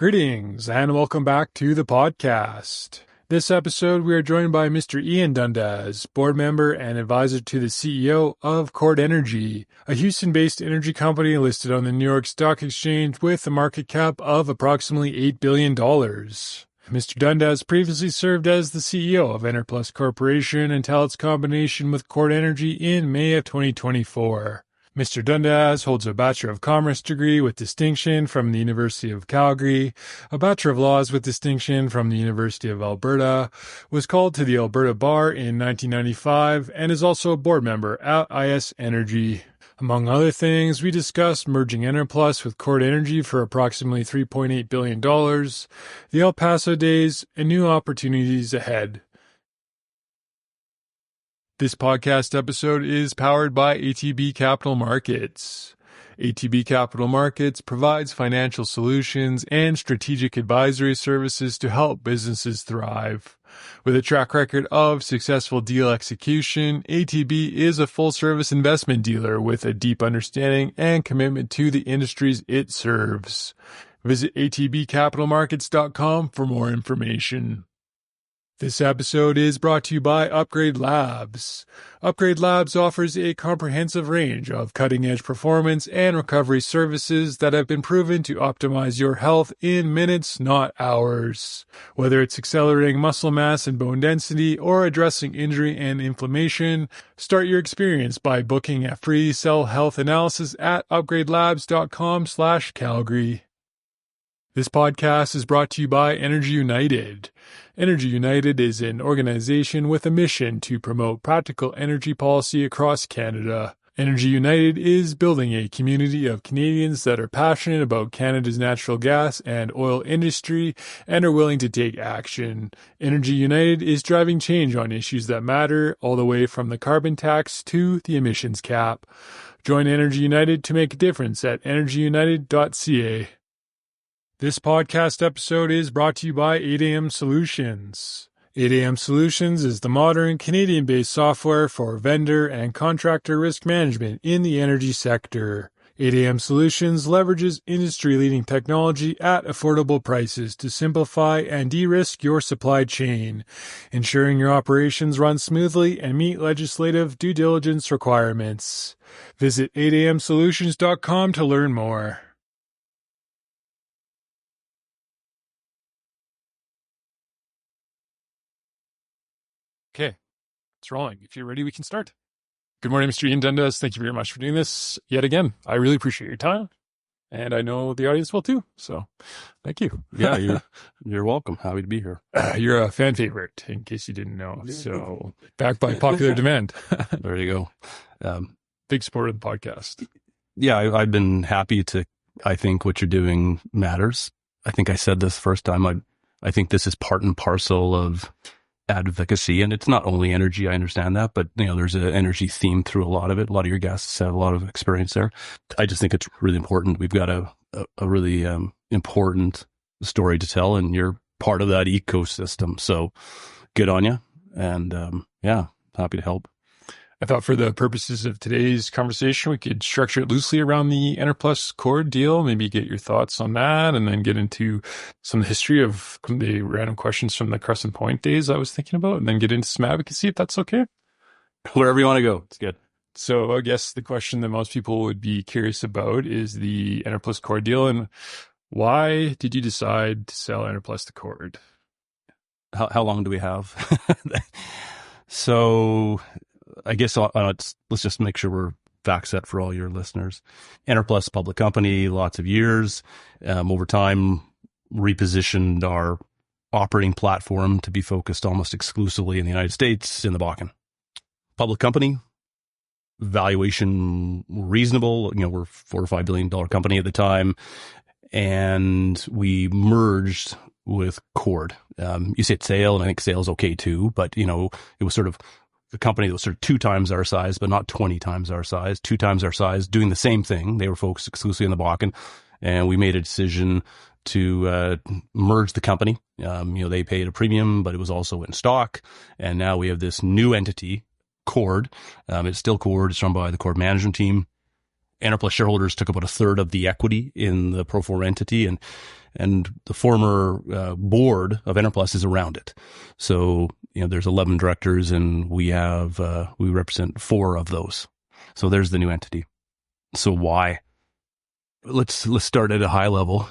Greetings, and welcome back to the podcast. This episode, we are joined by Mr. Ian Dundas, board member and advisor to the CEO of Chord Energy, a Houston-based energy company listed on the New York Stock Exchange with a market cap of approximately $8 billion. Mr. Dundas previously served as the CEO of Enerplus Corporation until its combination with Chord Energy in May of 2024. Mr. Dundas holds a Bachelor of Commerce degree with distinction from the University of Calgary, a Bachelor of Laws with distinction from the University of Alberta, was called to the Alberta Bar in 1995, and is also a board member at IS Energy. Among other things, we discussed merging Enerplus with Chord Energy for approximately $3.8 billion, the El Paso days, and new opportunities ahead. This podcast episode is powered by ATB Capital Markets. ATB Capital Markets provides financial solutions and strategic advisory services to help businesses thrive. With a track record of successful deal execution, ATB is a full-service investment dealer with a deep understanding and commitment to the industries it serves. Visit atbcapitalmarkets.com for more information. This episode is brought to you by Upgrade Labs. Upgrade Labs offers a comprehensive range of cutting-edge performance and recovery services that have been proven to optimize your health in minutes, not hours. Whether it's accelerating muscle mass and bone density or addressing injury and inflammation, start your experience by booking a free cell health analysis at upgradelabs.com/Calgary. This podcast is brought to you by Energy United. Energy United is an organization with a mission to promote practical energy policy across Canada. Energy United is building a community of Canadians that are passionate about Canada's natural gas and oil industry and are willing to take action. Energy United is driving change on issues that matter, all the way from the carbon tax to the emissions cap. Join Energy United to make a difference at energyunited.ca. This podcast episode is brought to you by 8AM Solutions. 8AM Solutions is the modern Canadian-based software for vendor and contractor risk management in the energy sector. 8AM Solutions leverages industry-leading technology at affordable prices to simplify and de-risk your supply chain, ensuring your operations run smoothly and meet legislative due diligence requirements. Visit 8amsolutions.com to learn more. Okay, it's rolling. If you're ready, we can start. Good morning, Mr. Ian Dundas. Thank you very much for doing this yet again. I really appreciate your time, and I know the audience will too, so thank you. Yeah, you're welcome. Happy to be here. You're a fan favorite, in case you didn't know, so backed by popular demand. There you go. Big supporter of the podcast. Yeah, I've been happy to, I think what you're doing matters. I think I said this first time. I think this is part and parcel of advocacy, and it's not only energy, I understand that, but there's an energy theme through a lot of it. A lot of your guests have a lot of experience there. I just think it's really important. We've got a really important story to tell, and you're part of that ecosystem, so good on you. And happy to help. I thought for the purposes of today's conversation, we could structure it loosely around the Enerplus-Chord deal, maybe get your thoughts on that, and then get into some of the history of the random questions from the Crescent Point days I was thinking about, and then get into some advocacy, if that's okay. Wherever you want to go, it's good. So I guess the question that most people would be curious about is the Enerplus-Chord deal, and why did you decide to sell Enerplus to Chord? How long do we have? So I guess let's just make sure we're fact set for all your listeners. Enerplus, public company, lots of years. Over time, repositioned our operating platform to be focused almost exclusively in the United States, in the Bakken. Public company, valuation reasonable. We're $4 or $5 billion company at the time, and we merged with Chord. You said sale, and I think sale is okay too, but it was sort of a company that was sort of 2 times our size, but not 20 times our size, 2 times our size, doing the same thing. They were focused exclusively on the Bakken, and we made a decision to merge the company. They paid a premium, but it was also in stock, and now we have this new entity, Chord. It's still Chord. It's run by the Chord management team, Enerplus shareholders took about a third of the equity in the pro forma entity, and the former board of Enerplus is around it. So, there's 11 directors, and we represent 4 of those. So there's the new entity. So why? Let's start at a high level.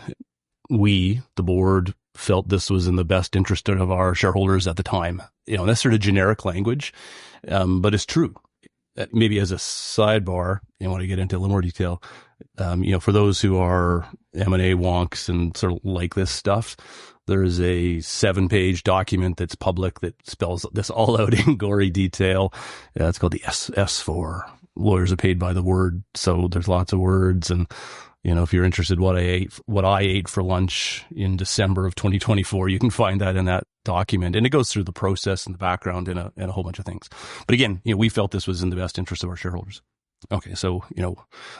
We, the board, felt this was in the best interest of our shareholders at the time. That's sort of generic language, but it's true. Maybe as a sidebar, I want to get into a little more detail. For those who are M&A wonks and sort of like this stuff, there's a 7-page document that's public that spells this all out in gory detail. It's called the S4. Lawyers are paid by the word, so there's lots of words. And if you're interested what I ate for lunch in December of 2024, you can find that in that document. And it goes through the process and the background and a whole bunch of things. But again, we felt this was in the best interest of our shareholders. Okay, so,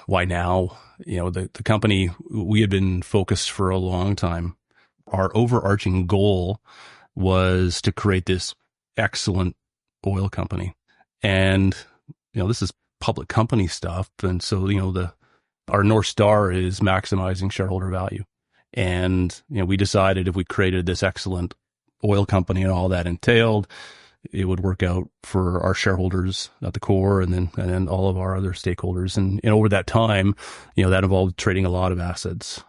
why now? The company, we had been focused for a long time. Our overarching goal was to create this excellent oil company. And, this is public company stuff. And so, our North Star is maximizing shareholder value. And, we decided if we created this excellent oil company and all that entailed, it would work out for our shareholders at the core and then all of our other stakeholders. And over that time, that involved trading a lot of assets,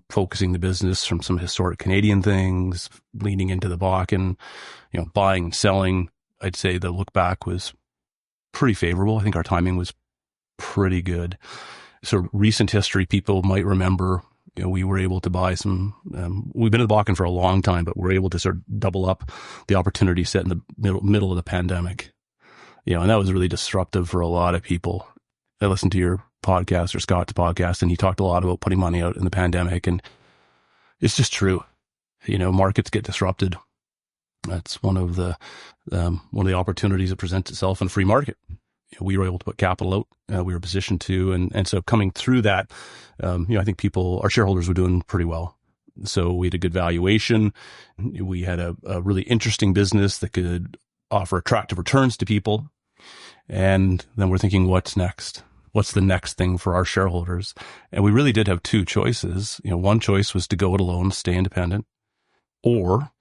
focusing the business from some historic Canadian things, leaning into the Bakken, buying and selling. I'd say the look back was pretty favorable. I think our timing was pretty good. So recent history, people might remember, we were able to buy some, we've been in the Bakken for a long time, but we're able to sort of double up the opportunity set in the middle of the pandemic. And that was really disruptive for a lot of people. I listened to your podcast or Scott's podcast, and he talked a lot about putting money out in the pandemic. And it's just true. Markets get disrupted. That's one of the opportunities that presents itself in a free market. We were able to put capital out. We were positioned to, and so coming through that, I think our shareholders were doing pretty well. So we had a good valuation. We had a really interesting business that could offer attractive returns to people. And then we're thinking, what's next? What's the next thing for our shareholders? And we really did have 2 choices. One choice was to go it alone, stay independent, or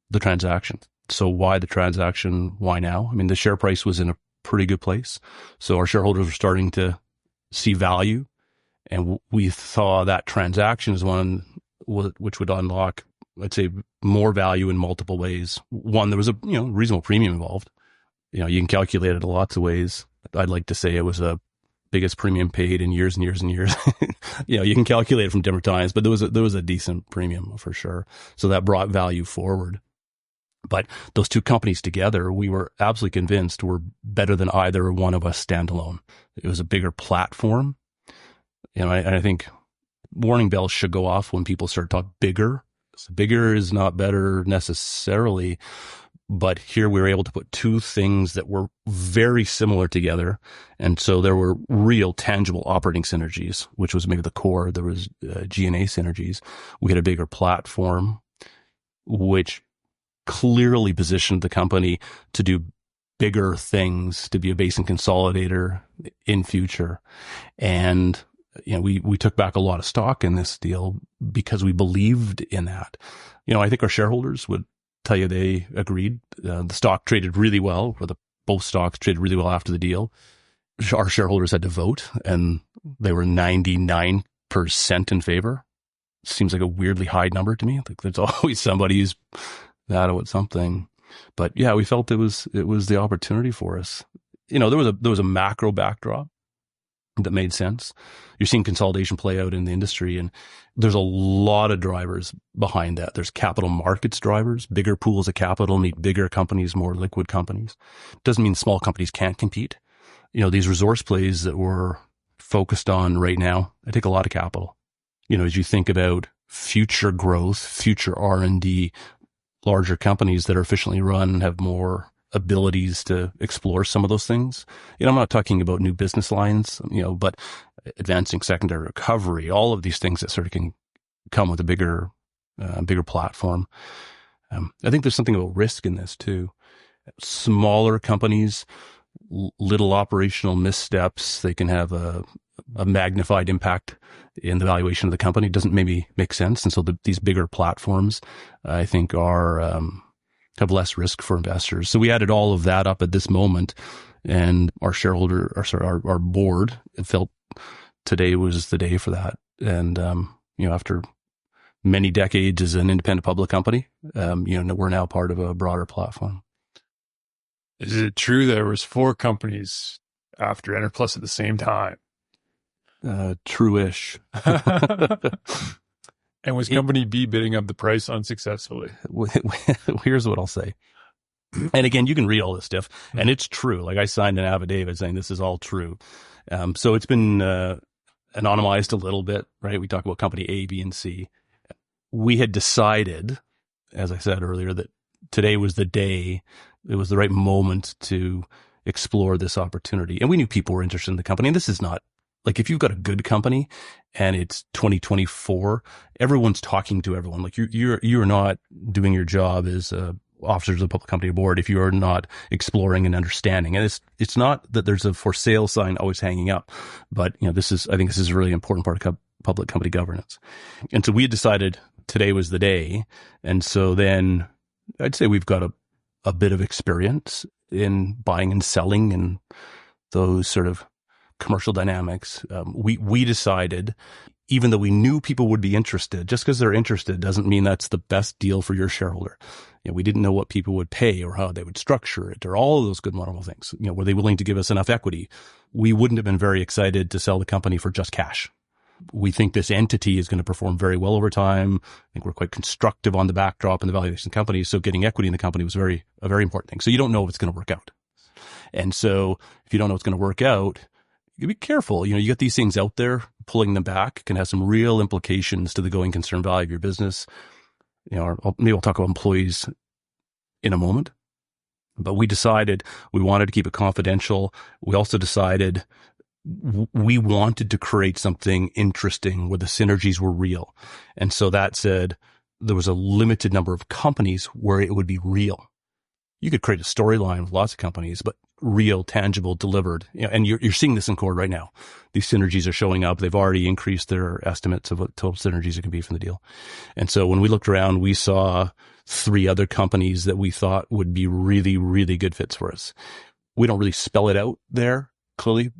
the transaction. So why the transaction? Why now? I mean, the share price was in a pretty good place. So our shareholders were starting to see value. And we saw that transaction as one which would unlock, I'd say, more value in multiple ways. One, there was a reasonable premium involved. You can calculate it in lots of ways. I'd like to say it was the biggest premium paid in years and years and years. You can calculate it from different times, but there was a decent premium for sure. So that brought value forward. But those 2 companies together, we were absolutely convinced were better than either one of us standalone. It was a bigger platform. I think warning bells should go off when people start talking bigger. So bigger is not better necessarily, but here we were able to put 2 things that were very similar together. And so there were real tangible operating synergies, which was maybe the core. There was G&A synergies. We had a bigger platform, which clearly positioned the company to do bigger things, to be a basin consolidator in future. And, we took back a lot of stock in this deal because we believed in that. I think our shareholders would tell you they agreed. The stock traded really well, or both stocks traded really well after the deal. Our shareholders had to vote, and they were 99% in favor. Seems like a weirdly high number to me. Like there's always somebody who's that or something. But yeah, we felt it was the opportunity for us. There was a macro backdrop that made sense. You're seeing consolidation play out in the industry, and there's a lot of drivers behind that. There's capital markets drivers. Bigger pools of capital need bigger companies, more liquid companies. Doesn't mean small companies can't compete. These resource plays that we're focused on right now, they take a lot of capital. As you think about future growth, future R&D, larger companies that are efficiently run have more abilities to explore some of those things. I'm not talking about new business lines, but advancing secondary recovery, all of these things that sort of can come with a bigger platform. I think there's something about risk in this too. Smaller companies, little operational missteps, they can have a a magnified impact in the valuation of the company. It doesn't maybe make sense. And so these bigger platforms, I think, have less risk for investors. So we added all of that up at this moment, and our board felt today was the day for that. And, after many decades as an independent public company, we're now part of a broader platform. Is it true there was 4 companies after Enerplus at the same time? True-ish. And was company B bidding up the price unsuccessfully? Here's what I'll say. And again, you can read all this stuff, and it's true. Like, I signed an affidavit saying this is all true. So it's been anonymized a little bit, right? We talk about company A, B, and C. We had decided, as I said earlier, that today was the day, it was the right moment to explore this opportunity. And we knew people were interested in the company. And this is not, like, if you've got a good company and it's 2024, everyone's talking to everyone. Like, you're not doing your job as officers of the public company board if you are not exploring and understanding. And it's not that there's a for sale sign always hanging up, but I think this is a really important part of public company governance. And so we had decided today was the day. And so then I'd say we've got a bit of experience in buying and selling and those sort of commercial dynamics. We decided, even though we knew people would be interested, just because they're interested doesn't mean that's the best deal for your shareholder. We didn't know what people would pay or how they would structure it or all of those good wonderful things. Were they willing to give us enough equity? We wouldn't have been very excited to sell the company for just cash. We think this entity is going to perform very well over time. I think we're quite constructive on the backdrop and the valuation of the company. So getting equity in the company was a very important thing. So you don't know if it's going to work out. And so if you don't know it's going to work out, you be careful. You get these things out there, pulling them back can have some real implications to the going concern value of your business. Maybe I'll talk about employees in a moment, but we decided we wanted to keep it confidential. We also decided we wanted to create something interesting where the synergies were real. And so that said, there was a limited number of companies where it would be real. You could create a storyline with lots of companies, but real, tangible, delivered. And you're seeing this in Chord right now. These synergies are showing up. They've already increased their estimates of what total synergies it can be from the deal. And so when we looked around, we saw 3 other companies that we thought would be really, really good fits for us. We don't really spell it out there clearly.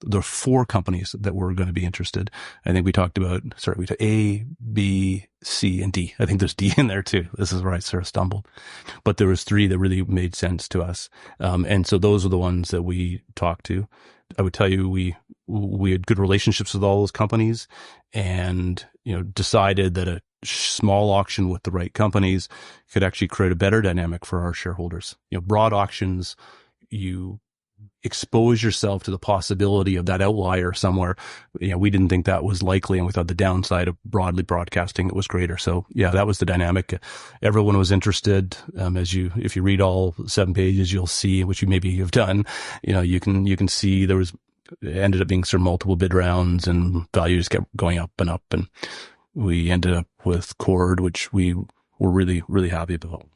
There are 4 companies that were going to be interested. I think we talked about, A, B, C, and D. I think there's D in there too. This is where I sort of stumbled. But there was 3 that really made sense to us. And so those are the ones that we talked to. I would tell you, we had good relationships with all those companies and, decided that a small auction with the right companies could actually create a better dynamic for our shareholders. Broad auctions, you expose yourself to the possibility of that outlier somewhere. We didn't think that was likely, and we thought the downside of broadly broadcasting it was greater. So yeah, that was the dynamic. Everyone was interested. If you read all 7 pages, you'll see, which you maybe have done. You can see ended up being sort of multiple bid rounds, and values kept going up, and we ended up with Chord, which we were really, really happy about.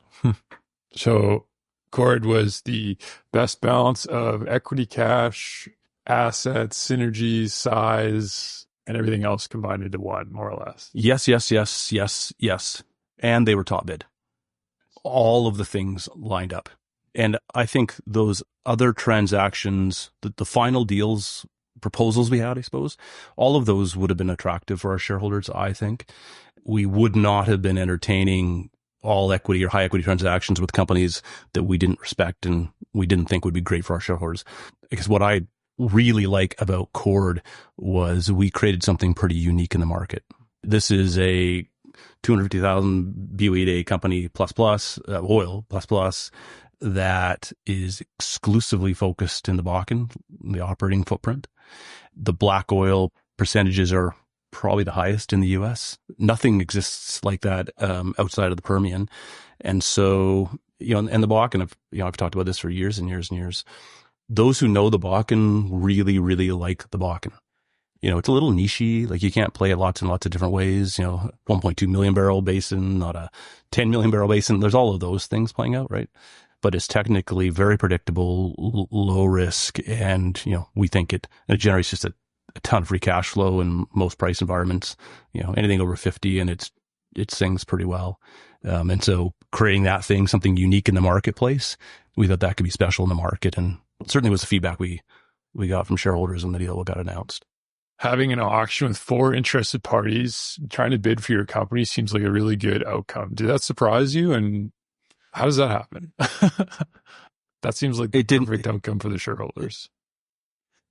So Chord was the best balance of equity, cash, assets, synergies, size, and everything else combined into one, more or less. Yes. And they were top bid. All of the things lined up. And I think those other transactions, the final deals, proposals we had, I suppose, all of those would have been attractive for our shareholders, I think. We would not have been entertaining all equity or high equity transactions with companies that we didn't respect and we didn't think would be great for our shareholders. Because what I really like about Chord was we created something pretty unique in the market. This is a 250,000 BOE a day company oil that is exclusively focused in the Bakken, the operating footprint. The black oil percentages are probably the highest in the U.S. Nothing exists like that outside of the Permian. And so, and the Bakken, I've talked about this for years and years and years. Those who know the Bakken really, really like the Bakken. It's a little nichey, like you can't play it lots and lots of different ways. 1.2 million barrel basin, not a 10 million barrel basin. There's all of those things playing out, right? But it's technically very predictable, low risk, and we think it generates just a ton of free cash flow in most price environments, anything over 50, and it sings pretty well. And so creating that thing, something unique in the marketplace, we thought that could be special in the market. And it certainly was the feedback we got from shareholders when the deal got announced. Having an auction with 4 interested parties trying to bid for your company seems like a really good outcome. Did that surprise you? And how does that happen? That seems like the perfect outcome for the shareholders.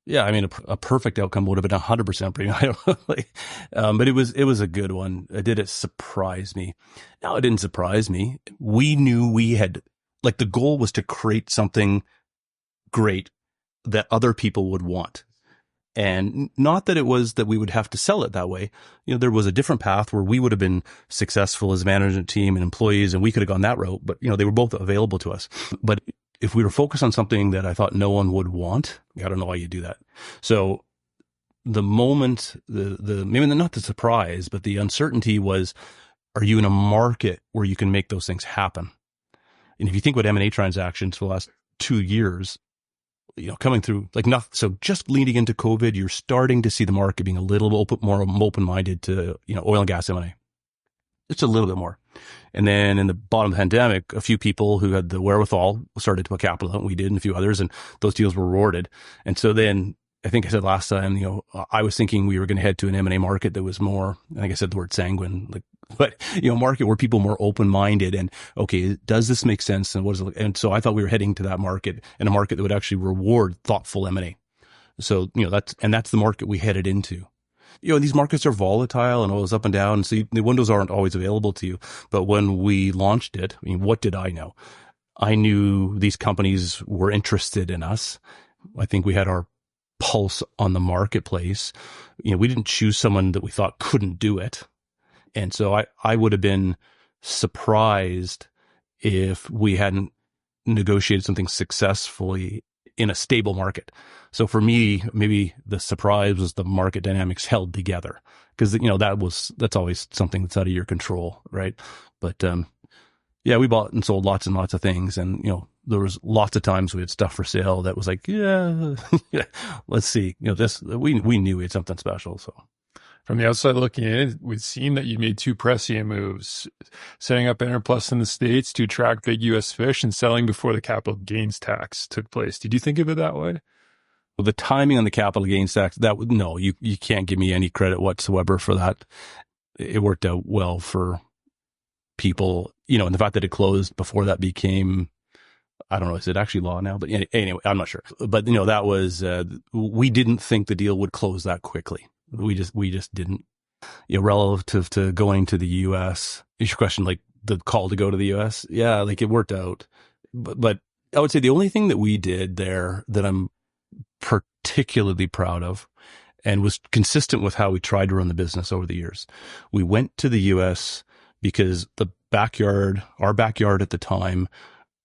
Yeah, I mean, a perfect outcome would have been 100% premium. But it was a good one. Did it surprise me? No, it didn't surprise me. We knew we had, the goal was to create something great that other people would want. And not that it was that we would have to sell it that way. There was a different path where we would have been successful as a management team and employees, and we could have gone that route, but they were both available to us. But if we were focused on something that I thought no one would want, I don't know why you do that. So the moment, maybe not the surprise, but the uncertainty was, are you in a market where you can make those things happen? And if you think about M&A transactions for the last 2 years, coming through so just leading into COVID, you're starting to see the market being a little more open-minded to, oil and gas M&A. Just a little bit more. And then in the bottom of the pandemic, a few people who had the wherewithal started to put capital out, we did, and a few others, and those deals were rewarded. And so then I think I said last time, I was thinking we were going to head to an M&A market that was more, I think I said the word sanguine, but market where people were more open-minded and, okay, does this make sense? And what is it? And so I thought we were heading to that market, and a market that would actually reward thoughtful M&A. So, that's the market we headed into. These markets are volatile and always up and down. So the windows aren't always available to you. But when we launched it, what did I know? I knew these companies were interested in us. I think we had our pulse on the marketplace. We didn't choose someone that we thought couldn't do it. And so I would have been surprised if we hadn't negotiated something successfully in a stable market. So for me, maybe the surprise was the market dynamics held together, because that's always something that's out of your control, right? But we bought and sold lots and lots of things, and there was lots of times we had stuff for sale that was like, let's see, this we knew we had something special. So from the outside looking in, we've seen that you made 2 prescient moves, setting up Enerplus in the States to attract big U.S. fish and selling before the capital gains tax took place. Did you think of it that way? Well, the timing on the capital gains tax, no, you can't give me any credit whatsoever for that. It worked out well for people, and the fact that it closed before that became, I don't know, is it actually law now? But anyway, I'm not sure. But, that was, we didn't think the deal would close that quickly. We just didn't. Relative to going to the U.S., is your question the call to go to the U.S.? Yeah, it worked out. But I would say the only thing that we did there that I'm particularly proud of and was consistent with how we tried to run the business over the years, we went to the U.S. because our backyard at the time,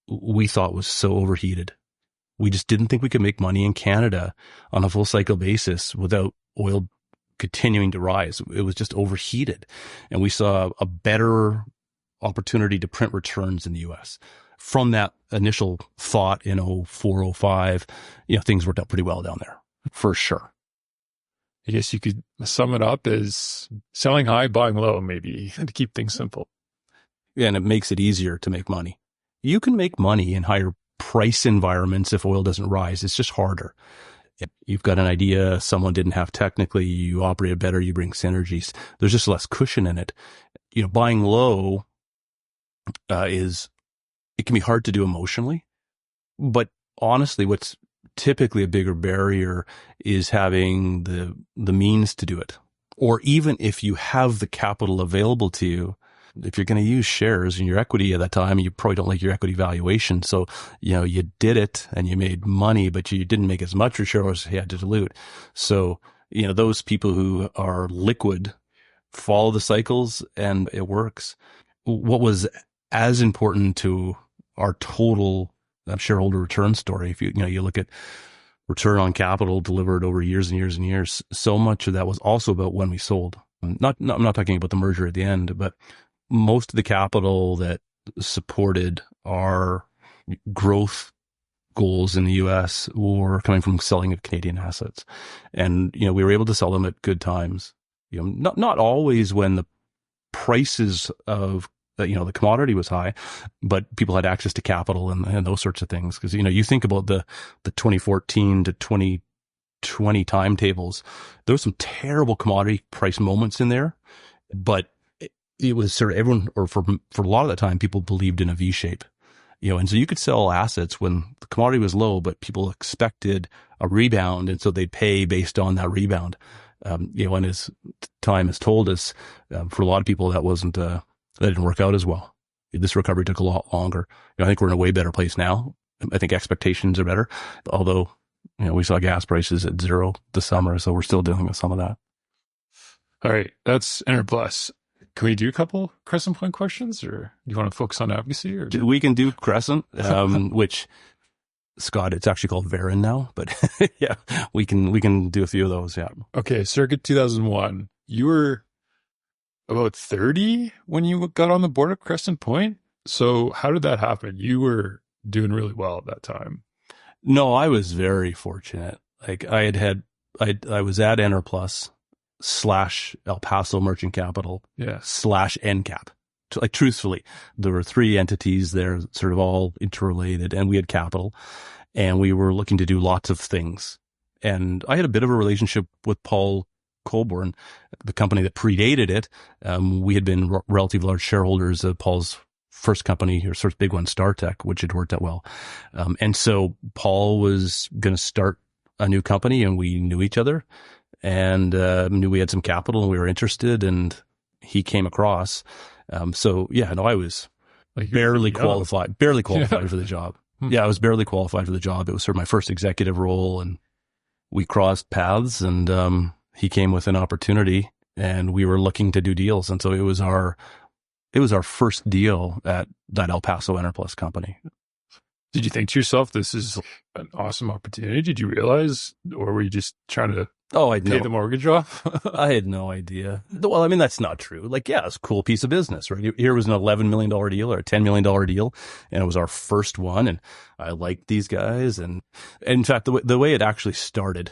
we thought was so overheated. We just didn't think we could make money in Canada on a full cycle basis without oil continuing to rise. It was just overheated. And we saw a better opportunity to print returns in the US. From that initial thought in 04, 05, things worked out pretty well down there, for sure. I guess you could sum it up as selling high, buying low, maybe, to keep things simple. Yeah, and it makes it easier to make money. You can make money in higher price environments if oil doesn't rise. It's just harder. You've got an idea someone didn't have technically, you operate it better, you bring synergies. There's just less cushion in it. Buying low it can be hard to do emotionally, but honestly, what's typically a bigger barrier is having the means to do it. Or even if you have the capital available to you, if you're going to use shares in your equity at that time, you probably don't like your equity valuation. So, you did it and you made money, but you didn't make as much for shareholders as you had to dilute. So, those people who are liquid follow the cycles and it works. What was as important to our total shareholder return story, if you look at return on capital delivered over years and years and years, so much of that was also about when we sold. I'm not talking about the merger at the end, but most of the capital that supported our growth goals in the U.S. were coming from selling of Canadian assets. And, we were able to sell them at good times. Not always when the prices of, the commodity was high, but people had access to capital and those sorts of things. Because, you think about the 2014 to 2020 timetables, there was some terrible commodity price moments in there, but it was sort of everyone, or for a lot of the time, people believed in a V shape. And so you could sell assets when the commodity was low, but people expected a rebound. And so they'd pay based on that rebound. And as time has told us, for a lot of people, that didn't work out as well. This recovery took a lot longer. I think we're in a way better place now. I think expectations are better, although, we saw gas prices at zero this summer. So we're still dealing with some of that. All right. That's Enerplus. Can we do a couple Crescent Point questions, or do you want to focus on advocacy? Or we can do Crescent, which, Scott, it's actually called Varen now, but yeah, we can do a few of those. Yeah. Okay. Circuit 2001. You were about 30 when you got on the board of Crescent Point. So how did that happen? You were doing really well at that time. No, I was very fortunate. Like I was at Enerplus / El Paso Merchant Capital / NCAP. Like truthfully, there were 3 entities there, sort of all interrelated, and we had capital, and we were looking to do lots of things. And I had a bit of a relationship with Paul Colborne, the company that predated it. We had been relatively large shareholders of Paul's first company, or first big one, StarTech, which had worked out well. And so Paul was going to start a new company, and we knew each other, and knew we had some capital and we were interested, and he came across. I was barely qualified for the job. Yeah, I was barely qualified for the job. It was sort of my first executive role, and we crossed paths, and he came with an opportunity, and we were looking to do deals. And so it was our first deal at that El Paso Enerplus company. Did you think to yourself, this is an awesome opportunity? Did you realize, or were you just trying to pay the mortgage off? I had no idea. Well, I mean, that's not true. Like, yeah, it's a cool piece of business, right? Here was an $11 million deal or a $10 million deal, and it was our first one, and I liked these guys. And in fact, the way it actually started,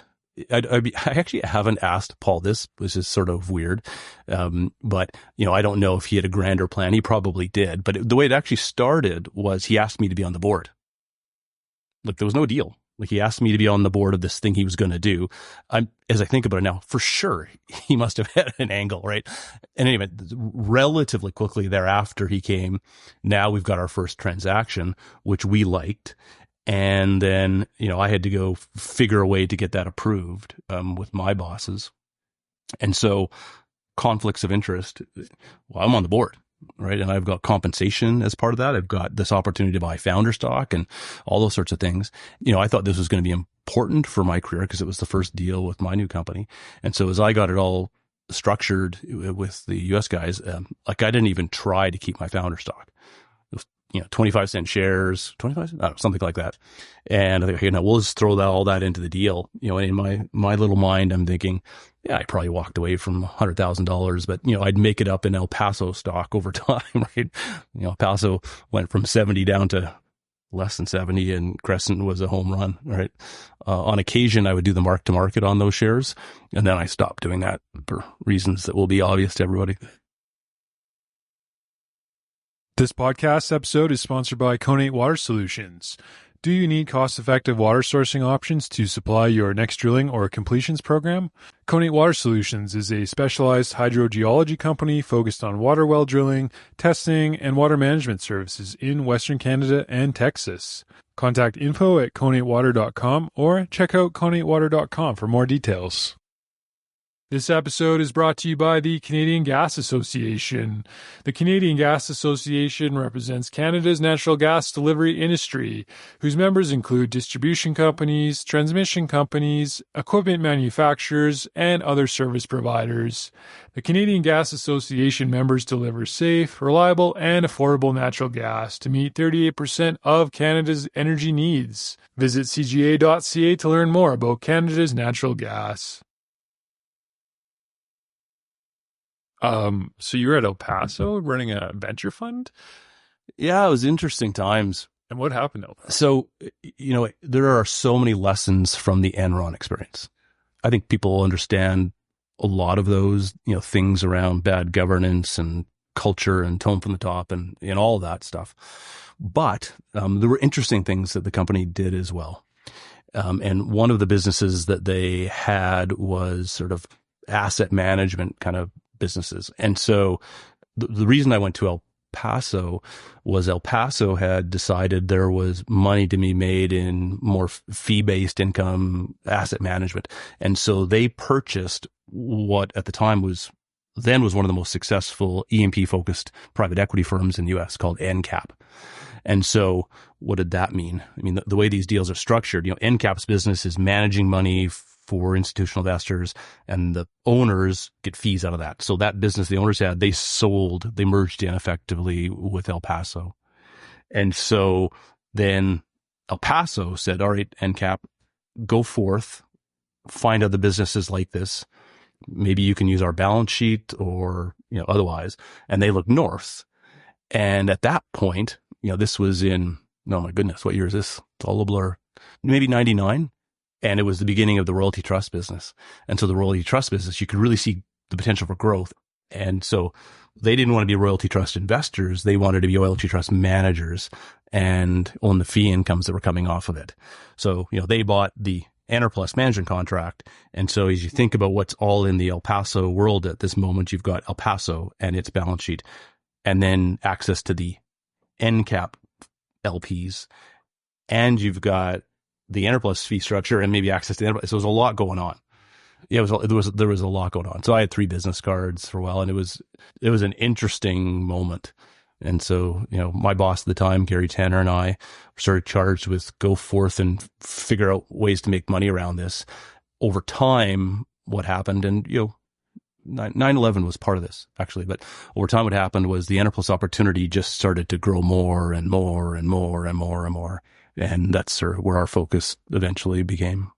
I actually haven't asked Paul this, which is sort of weird. But, I don't know if he had a grander plan. He probably did. But the way it actually started was he asked me to be on the board. Like, there was no deal. Like, he asked me to be on the board of this thing he was going to do. As I think about it now, for sure, he must have had an angle, right? And anyway, relatively quickly thereafter he came. Now we've got our first transaction, which we liked. And then, I had to go figure a way to get that approved, with my bosses. And so conflicts of interest, well, I'm on the board, right? And I've got compensation as part of that. I've got this opportunity to buy founder stock and all those sorts of things. I thought this was going to be important for my career because it was the first deal with my new company. And so as I got it all structured with the US guys, I didn't even try to keep my founder stock. 25-cent shares, 25 cents, something like that. And I think, we'll just throw all that into the deal. In my little mind, I'm thinking, yeah, I probably walked away from $100,000, but, I'd make it up in El Paso stock over time, right? El Paso went from 70 down to less than 70, and Crescent was a home run, right? On occasion, I would do the mark to market on those shares, and then I stopped doing that for reasons that will be obvious to everybody. This podcast episode is sponsored by Conate Water Solutions. Do you need cost-effective water sourcing options to supply your next drilling or completions program? Conate Water Solutions is a specialized hydrogeology company focused on water well drilling, testing, and water management services in Western Canada and Texas. Contact info@conatewater.com or check out conatewater.com for more details. This episode is brought to you by the Canadian Gas Association. The Canadian Gas Association represents Canada's natural gas delivery industry, whose members include distribution companies, transmission companies, equipment manufacturers, and other service providers. The Canadian Gas Association members deliver safe, reliable, and affordable natural gas to meet 38% of Canada's energy needs. Visit cga.ca to learn more about Canada's natural gas. So you were at El Paso running a venture fund? Yeah, it was interesting times. And what happened now? So, there are so many lessons from the Enron experience. I think people understand a lot of those, things around bad governance and culture and tone from the top and all of that stuff. But there were interesting things that the company did as well. And one of the businesses that they had was sort of asset management kind of businesses. And so the reason I went to El Paso was El Paso had decided there was money to be made in more fee-based income asset management. And so they purchased what at the time was one of the most successful E&P focused private equity firms in the US called NCAP. And so what did that mean? I mean, the way these deals are structured, NCAP's business is managing money for institutional investors, and the owners get fees out of that. So that business the owners had, they merged in effectively with El Paso. And so then El Paso said, all right, NCAP, go forth, find other businesses like this. Maybe you can use our balance sheet or, otherwise. And they looked north. And at that point, this was in, oh my goodness, what year is this? It's all a blur. Maybe 99. And it was the beginning of the royalty trust business. And so the royalty trust business, you could really see the potential for growth. And so they didn't want to be royalty trust investors. They wanted to be royalty trust managers and own the fee incomes that were coming off of it. So, they bought the Enerplus management contract. And so as you think about what's all in the El Paso world at this moment, you've got El Paso and its balance sheet, and then access to the NCAP LPs, and you've got the Enerplus fee structure and maybe access to Enerplus. So there was a lot going on. Yeah, there was a lot going on. So I had 3 business cards for a while, and it was an interesting moment. And so, my boss at the time, Gary Tanner, and I were sort of charged with go forth and figure out ways to make money around this. Over time, what happened, and 9/11 was part of this actually, but over time what happened was the Enerplus opportunity just started to grow more and more and more and more and more. And that's sort of where our focus eventually became.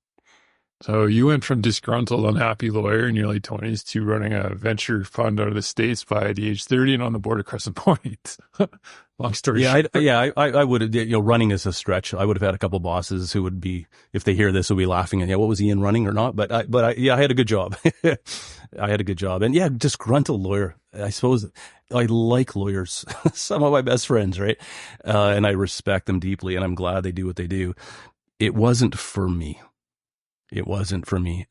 So you went from disgruntled, unhappy lawyer in your late 20s to running a venture fund out of the States by the age 30 and on the board of Crescent Point. Long story short. I would have, running is a stretch. I would have had a couple bosses who would be, if they hear this, would be laughing at, what was Ian running or not? But I had a good job. I had a good job. And disgruntled lawyer. I suppose I like lawyers, some of my best friends, right? And I respect them deeply, and I'm glad they do what they do. It wasn't for me.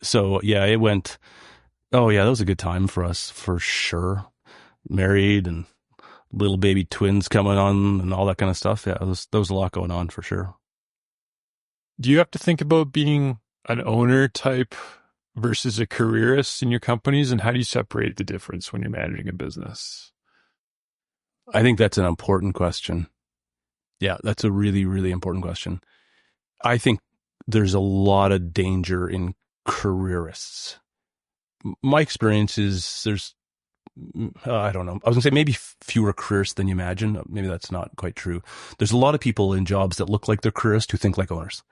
So it went, that was a good time for us for sure. Married and little baby twins coming on and all that kind of stuff. Yeah, there was a lot going on for sure. Do you have to think about being an owner type versus a careerist in your companies? And how do you separate the difference when you're managing a business? I think that's an important question. Yeah, that's a really, really important question. I think there's a lot of danger in careerists. My experience is I don't know. I was going to say maybe fewer careerists than you imagine. Maybe that's not quite true. There's a lot of people in jobs that look like they're careerists who think like owners.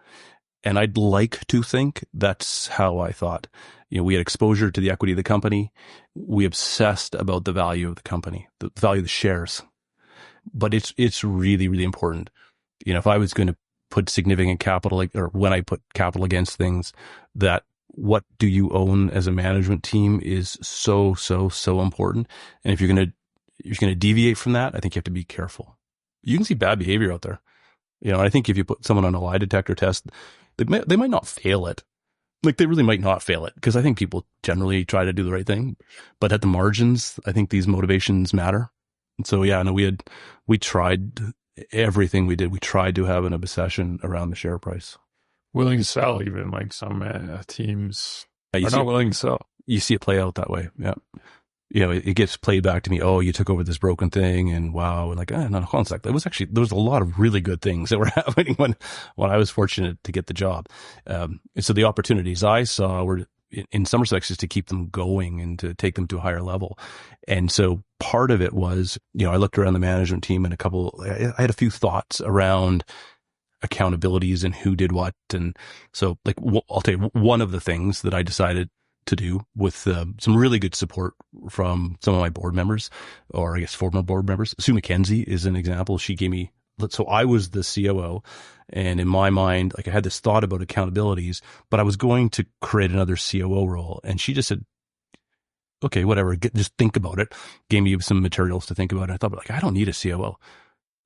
And I'd like to think that's how I thought. We had exposure to the equity of the company. We obsessed about the value of the company, the value of the shares. But it's really, really important. If I was going to put significant capital, or when I put capital against things, that what do you own as a management team is so, so, so important. And if you're going to deviate from that, I think you have to be careful. You can see bad behavior out there. I think if you put someone on a lie detector test, they might not fail it. Like they really might not fail it, because I think people generally try to do the right thing, but at the margins, I think these motivations matter. And so, we tried everything we did. We tried to have an obsession around the share price. Willing to sell, even like some teams are not willing to sell. You see it play out that way. Yeah. It gets played back to me. Oh, you took over this broken thing, and wow. And no, hold on a sec. There was a lot of really good things that were happening when I was fortunate to get the job. And so the opportunities I saw were in some respects just to keep them going and to take them to a higher level. And so part of it was, I looked around the management team and I had a few thoughts around accountabilities and who did what. And so I'll tell you one of the things that I decided to do with some really good support from some of my board members, or I guess former board members. Sue McKenzie is an example. She gave me So I was the COO, and in my mind, like I had this thought about accountabilities, but I was going to create another COO role. And she just said, okay, whatever, just think about it. Gave me some materials to think about. And I thought, like, I don't need a COO.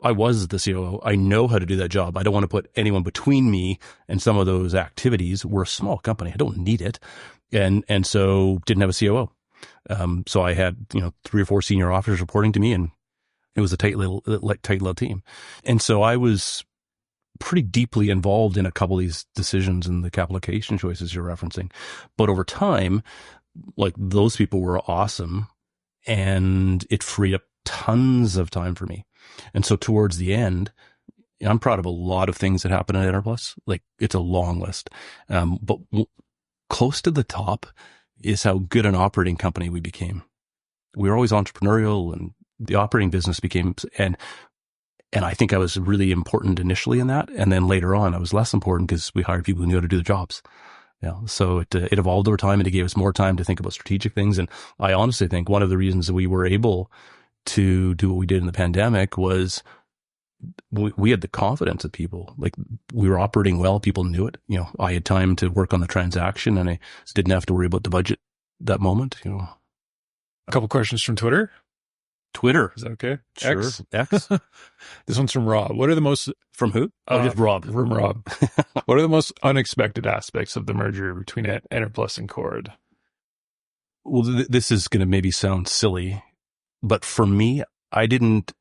I was the COO. I know how to do that job. I don't want to put anyone between me and some of those activities. We're a small company. I don't need it. And so didn't have a COO. So I had, 3 or 4 senior officers reporting to me, and it was a tight little team. And so I was pretty deeply involved in a couple of these decisions and the capital allocation choices you're referencing. But over time, like, those people were awesome, and it freed up tons of time for me. And so towards the end, I'm proud of a lot of things that happened at Enerplus. Like, it's a long list. But close to the top is how good an operating company we became. We were always entrepreneurial, and the operating business became, and I think I was really important initially in that. And then later on, I was less important because we hired people who knew how to do the jobs. Yeah. So it evolved over time, and it gave us more time to think about strategic things. And I honestly think one of the reasons that we were able to do what we did in the pandemic was we had the confidence of people. Like, we were operating well. People knew it. I had time to work on the transaction, and I didn't have to worry about the budget that moment. A couple questions from Twitter. Is that okay? Sure. X. This one's from Rob. What are the most... From who? Just Rob. From Rob. What are the most unexpected aspects of the merger between Enerplus and Chord? Well, this is going to maybe sound silly, but for me, I didn't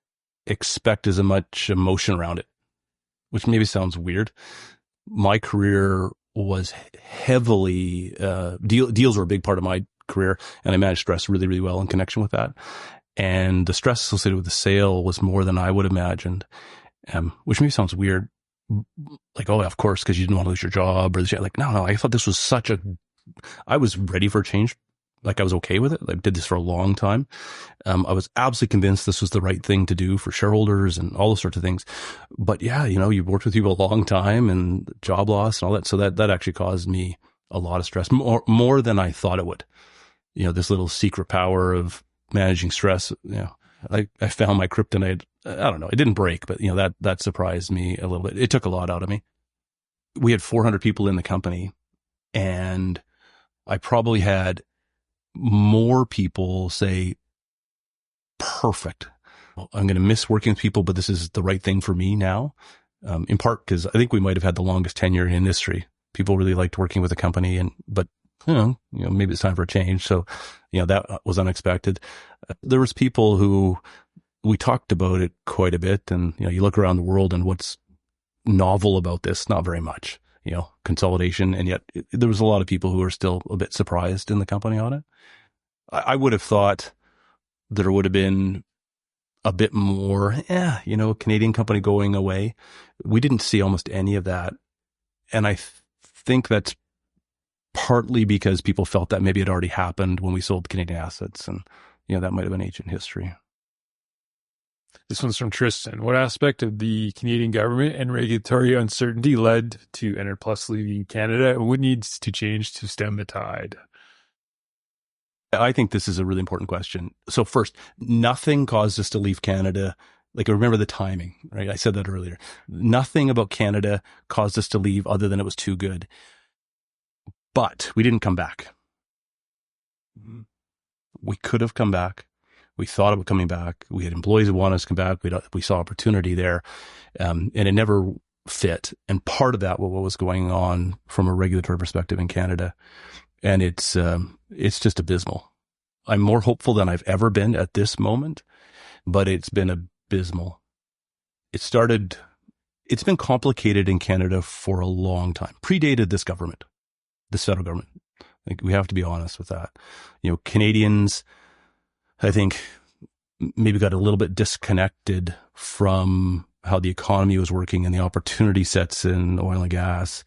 expect as much emotion around it, which maybe sounds weird. My career was heavily, deals were a big part of my career, and I managed stress really, really well in connection with that. And the stress associated with the sale was more than I would have imagined, which maybe sounds weird. Like, oh, of course, because you didn't want to lose your job, or like, no, I thought this was I was ready for a change. Like, I was okay with it. I did this for a long time. I was absolutely convinced this was the right thing to do for shareholders and all those sorts of things. But yeah, you've worked with people a long time, and job loss and all that. So that actually caused me a lot of stress, more than I thought it would. This little secret power of managing stress. I found my kryptonite. I don't know. It didn't break, but that surprised me a little bit. It took a lot out of me. We had 400 people in the company, and I probably had more people say, perfect. I'm going to miss working with people, but this is the right thing for me now. In part because I think we might have had the longest tenure in industry. People really liked working with the company, but maybe it's time for a change. So, that was unexpected. There was people who we talked about it quite a bit, and, you look around the world, and what's novel about this? Not very much, consolidation. And yet there was a lot of people who were still a bit surprised in the company on it. I would have thought there would have been a bit more, Canadian company going away. We didn't see almost any of that. And I think that's partly because people felt that maybe it already happened when we sold Canadian assets, and that might have been ancient history. This one's from Tristan. What aspect of the Canadian government and regulatory uncertainty led to Enerplus leaving Canada, and what needs to change to stem the tide? I think this is a really important question. So first, nothing caused us to leave Canada. Like, remember the timing, right? I said that earlier. Nothing about Canada caused us to leave other than it was too good. But we didn't come back. We could have come back. We thought about coming back. We had employees who wanted us to come back. We saw opportunity there, and it never fit. And part of that was what was going on from a regulatory perspective in Canada, and it's just abysmal. I'm more hopeful than I've ever been at this moment, but it's been abysmal. It's been complicated in Canada for a long time. Predated this government, this federal government. Like, we have to be honest with that. Canadians, I think, maybe got a little bit disconnected from how the economy was working and the opportunity sets in oil and gas.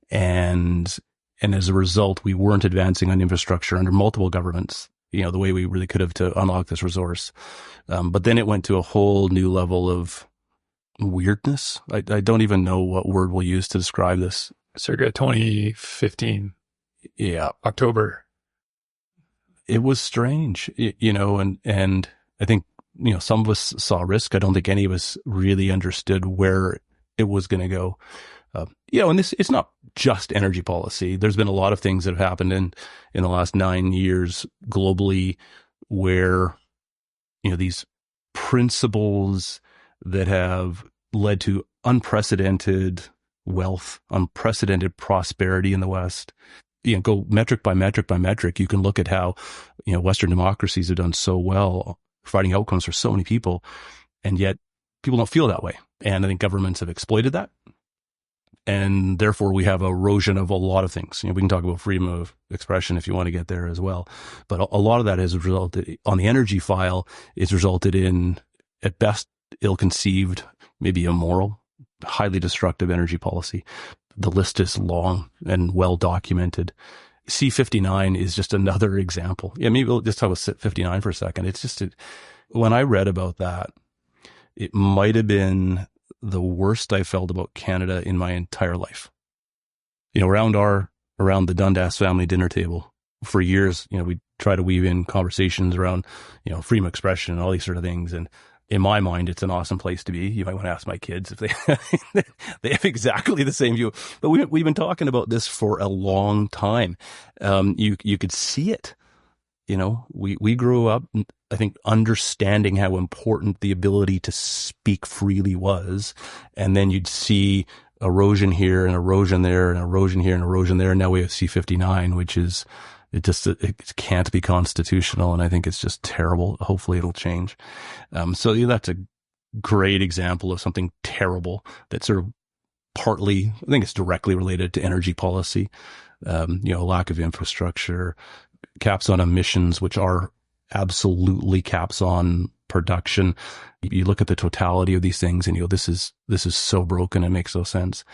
And as a result, we weren't advancing on infrastructure under multiple governments, the way we really could have to unlock this resource. But then it went to a whole new level of weirdness. I don't even know what word we'll use to describe this. Circa 2015. Yeah. October. It was strange, and I think some of us saw risk. I don't think any of us really understood where it was going to go. And it's not just energy policy. There's been a lot of things that have happened in the last 9 years globally where, these principles that have led to unprecedented wealth, unprecedented prosperity in the West, go metric by metric by metric. You can look at how, Western democracies have done so well providing outcomes for so many people, and yet people don't feel that way. And I think governments have exploited that. And therefore we have erosion of a lot of things. We can talk about freedom of expression if you want to get there as well. But a lot of that has resulted on the energy file. It's resulted in, at best, ill-conceived, maybe immoral, highly destructive energy policy. The list is long and well documented. C-59 is just another example. Yeah, maybe we'll just talk about C-59 for a second. It's just, when I read about that, it might have been the worst I felt about Canada in my entire life. Around the Dundas family dinner table for years, we try to weave in conversations around, freedom of expression and all these sort of things. And in my mind, it's an awesome place to be. You might want to ask my kids if they have exactly the same view. But we've been talking about this for a long time. You could see it. We grew up, I think, understanding how important the ability to speak freely was. And then you'd see erosion here and erosion there and erosion here and erosion there. And now we have C-59, which is, it can't be constitutional. And I think it's just terrible. Hopefully it'll change. So that's a great example of something terrible that sort of partly, I think it's directly related to energy policy, lack of infrastructure, caps on emissions, which are absolutely caps on production. You look at the totality of these things and this is so broken. It makes no sense.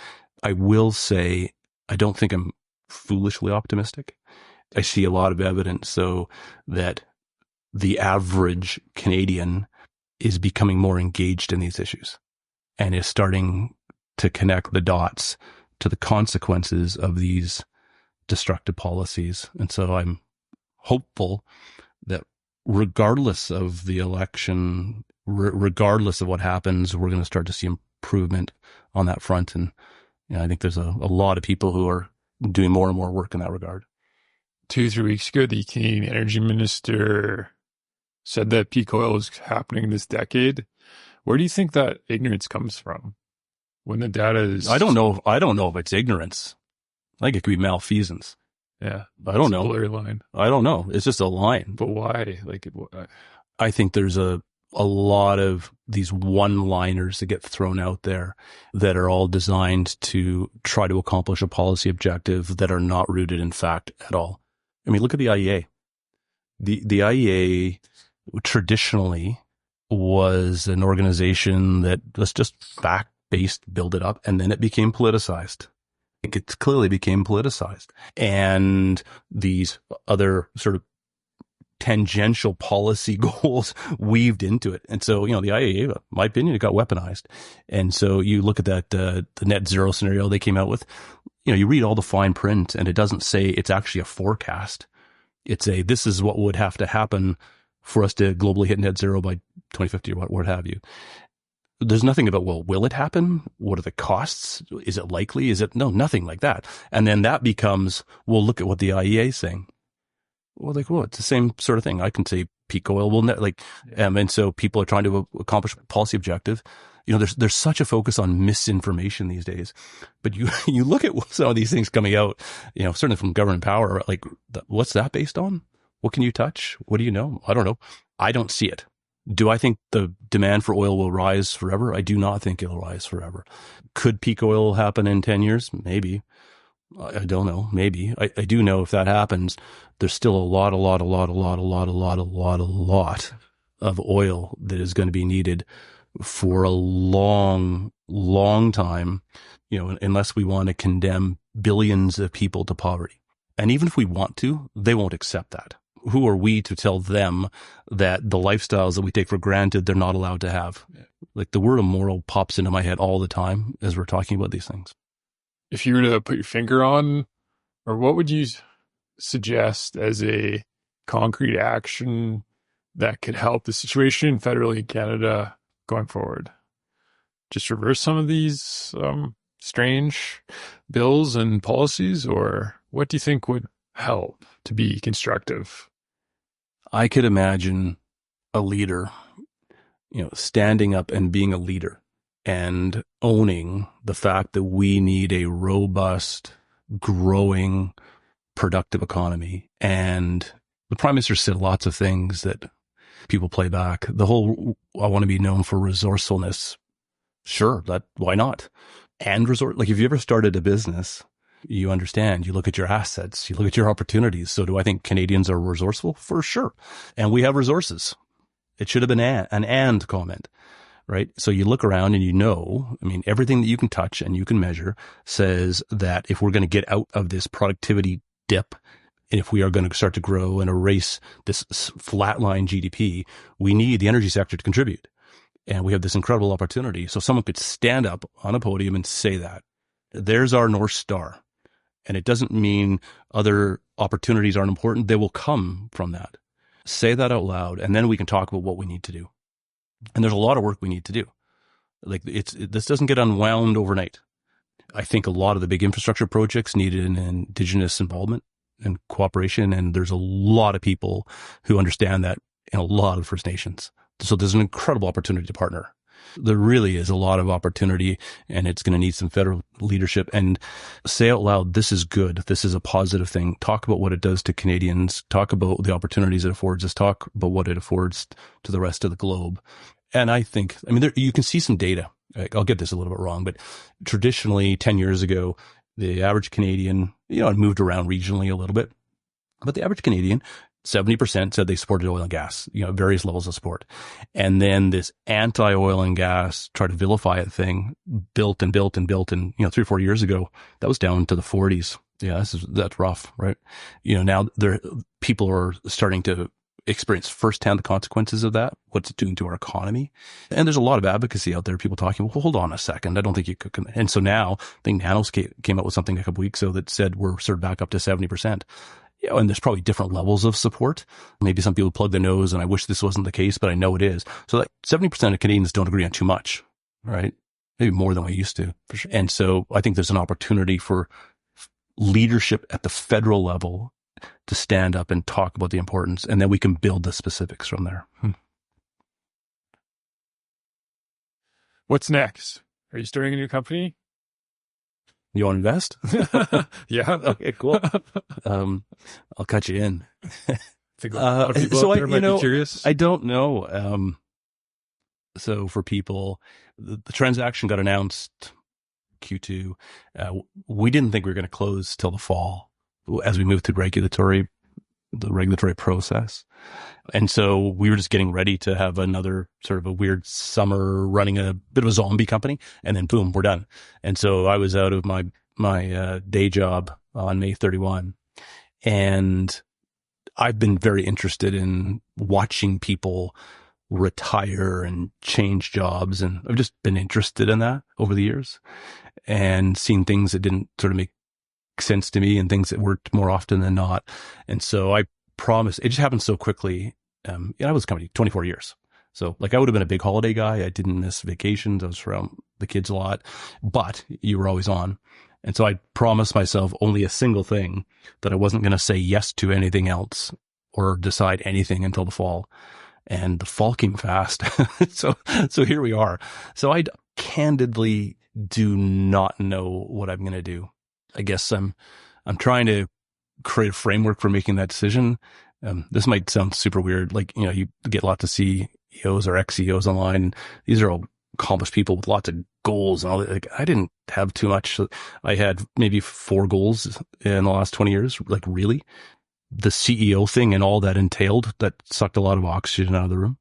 I will say, I don't think I'm foolishly optimistic. I see a lot of evidence so that the average Canadian is becoming more engaged in these issues and is starting to connect the dots to the consequences of these destructive policies. And so I'm hopeful that regardless of the election, regardless of what happens, we're going to start to see improvement on that front. And I think there's a lot of people who are doing more and more work in that regard. 2-3 weeks ago, the Canadian energy minister said that peak oil is happening this decade. Where do you think that ignorance comes from? When the data is... I don't know if it's ignorance. I think it could be malfeasance. Yeah. I don't know. Blurry line. I don't know. It's just a line. But why? I think there's a lot of these one-liners that get thrown out there that are all designed to try to accomplish a policy objective that are not rooted in fact at all. I mean, look at the IEA. The IEA traditionally was an organization that was just fact-based, build it up, and then it became politicized. It clearly became politicized. And these other sort of tangential policy goals weaved into it. And so, the IEA, in my opinion, it got weaponized. And so you look at that, the net zero scenario they came out with, you read all the fine print and it doesn't say it's actually a forecast. This is what would have to happen for us to globally hit net zero by 2050 or what have you. There's nothing about, well, will it happen? What are the costs? Is it likely? No, nothing like that. And then that becomes, well, look at what the IEA is saying. Well, it's the same sort of thing. I can say peak oil will and so people are trying to accomplish a policy objective. There's such a focus on misinformation these days, but you look at some of these things coming out, certainly from government power, what's that based on? What can you touch? What do you know? I don't know. I don't see it. Do I think the demand for oil will rise forever? I do not think it'll rise forever. Could peak oil happen in 10 years? Maybe. I don't know. Maybe. I do know if that happens, there's still a lot of oil that is going to be needed for a long, long time, unless we want to condemn billions of people to poverty. And even if we want to, they won't accept that. Who are we to tell them that the lifestyles that we take for granted, they're not allowed to have? The word immoral pops into my head all the time as we're talking about these things. If you were to put your finger on, or what would you suggest as a concrete action that could help the situation federally in Canada going forward? Just reverse some of these strange bills and policies, or what do you think would help to be constructive? I could imagine a leader, standing up and being a leader and owning the fact that we need a robust, growing, productive economy. And the Prime Minister said lots of things that people play back. The whole, I want to be known for resourcefulness. Sure, why not? And like if you ever started a business, you understand, you look at your assets, you look at your opportunities. So do I think Canadians are resourceful? For sure. And we have resources. It should have been an and comment, right? So you look around and everything that you can touch and you can measure says that if we're going to get out of this productivity dip, and if we are going to start to grow and erase this flatline GDP, we need the energy sector to contribute. And we have this incredible opportunity. So someone could stand up on a podium and say that. There's our North Star. And it doesn't mean other opportunities aren't important. They will come from that. Say that out loud, and then we can talk about what we need to do. And there's a lot of work we need to do. This doesn't get unwound overnight. I think a lot of the big infrastructure projects needed an Indigenous involvement and cooperation. And there's a lot of people who understand that in a lot of First Nations. So there's an incredible opportunity to partner. There really is a lot of opportunity, and it's going to need some federal leadership. And say out loud, this is good. This is a positive thing. Talk about what it does to Canadians. Talk about the opportunities it affords us. Talk about what it affords to the rest of the globe. And I think, you can see some data. I'll get this a little bit wrong, but traditionally 10 years ago, the average Canadian, it moved around regionally a little bit, but the average Canadian, 70% said they supported oil and gas, various levels of support. And then this anti-oil and gas, try to vilify it thing, built. And 3 or 4 years ago, that was down to the 40s. Yeah, that's rough, right? Now people are starting to experience firsthand the consequences of that, what's it doing to our economy. And there's a lot of advocacy out there, people talking, well, hold on a second, I don't think you could. And so now, I think Nanos came out with something a couple weeks ago that said we're sort of back up to 70%. And there's probably different levels of support. Maybe some people plug their nose, and I wish this wasn't the case, but I know it is. So like 70% of Canadians don't agree on too much, right? Maybe more than we used to. For sure. And so I think there's an opportunity for leadership at the federal level to stand up and talk about the importance, and then we can build the specifics from there. What's next? Are you starting a new company? You want to invest? Yeah. Okay, cool. I'll cut you in. I think a lot of people out there might be curious. I don't know. So for people, the transaction got announced Q2. We didn't think we were going to close till the fall as we moved through the regulatory process. And so we were just getting ready to have another sort of a weird summer, running a bit of a zombie company, and then boom, we're done. And so I was out of my day job on May 31. And I've been very interested in watching people retire and change jobs. And I've just been interested in that over the years and seen things that didn't sort of make sense to me and things that worked more often than not. And so I promise, it just happened so quickly. I was company 24 years. So like I would have been a big holiday guy. I didn't miss vacations. I was around the kids a lot, but you were always on. And so I promised myself only a single thing, that I wasn't going to say yes to anything else or decide anything until the fall. And the fall came fast. So here we are. So I candidly do not know what I'm going to do. I guess I'm trying to create a framework for making that decision. This might sound super weird. Like, you get lots of CEOs or ex-CEOs online. These are all accomplished people with lots of goals and all that. Like, I didn't have too much. I had maybe 4 goals in the last 20 years. Like, really? The CEO thing and all that entailed, that sucked a lot of oxygen out of the room.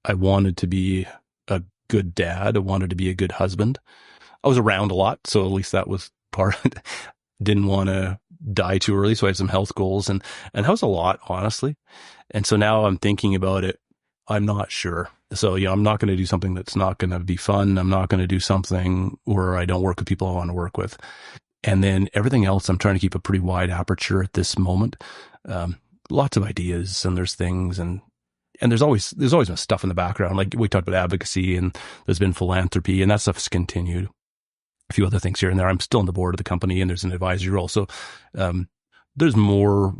I wanted to be a good dad. I wanted to be a good husband. I was around a lot, so at least that was part. Didn't want to die too early, so I had some health goals, and that was a lot, honestly. And so now I'm thinking about it. I'm not sure. So I'm not going to do something that's not going to be fun. I'm not going to do something where I don't work with people I want to work with. And then everything else, I'm trying to keep a pretty wide aperture at this moment. Lots of ideas, and there's things, and And there's always been stuff in the background. Like we talked about advocacy, and there's been philanthropy, and that stuff's continued. A few other things here and there. I'm still on the board of the company, and there's an advisory role. So, there's more,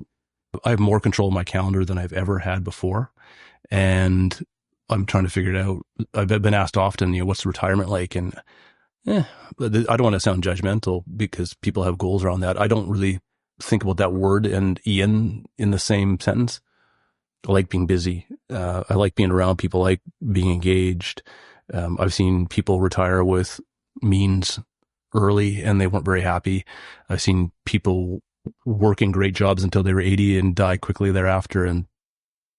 I have more control of my calendar than I've ever had before. And I'm trying to figure it out. I've been asked often, what's retirement like? And I don't want to sound judgmental because people have goals around that. I don't really think about that word and Ian in the same sentence. I like being busy. I like being around people, I like being engaged. I've seen people retire with means early and they weren't very happy. I've seen people working great jobs until they were 80 and die quickly thereafter. And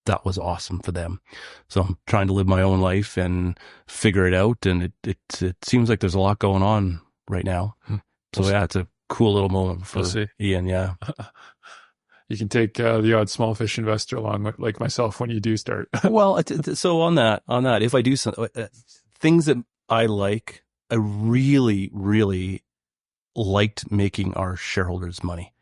that was awesome for them. So I'm trying to live my own life and figure it out. And it seems like there's a lot going on right now. So yeah, it's a cool little moment for Ian. Yeah. You can take the odd small fish investor along with, like myself, when you do start. Well, so on that, if I do some things that I like, I really, really liked making our shareholders money.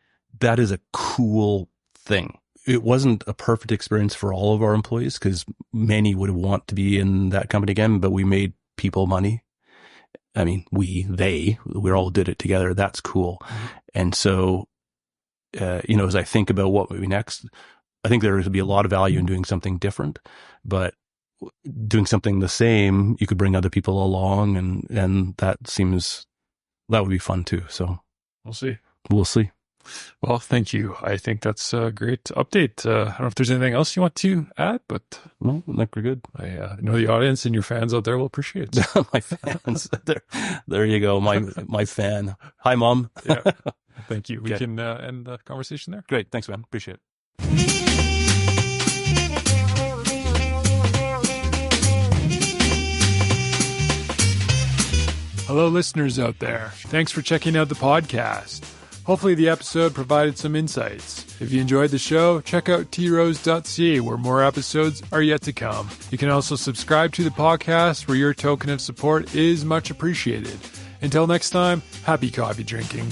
That is a cool thing. It wasn't a perfect experience for all of our employees because many would want to be in that company again, but we made people money. I mean, we all did it together. That's cool. Mm-hmm. And so, as I think about what would be next, I think there would be a lot of value in doing something different, but doing something the same, you could bring other people along and that would be fun too. So we'll see. Well, thank you. I think that's a great update. I don't know if there's anything else you want to add, but no, I think we're good. I know the audience and your fans out there will appreciate it. My fans. There you go. My fan. Hi, Mom. Yeah. Thank you. We can end the conversation there. Great. Thanks, man. Appreciate it. Hello, listeners out there. Thanks for checking out the podcast. Hopefully the episode provided some insights. If you enjoyed the show, check out trose.ca where more episodes are yet to come. You can also subscribe to the podcast where your token of support is much appreciated. Until next time, happy coffee drinking.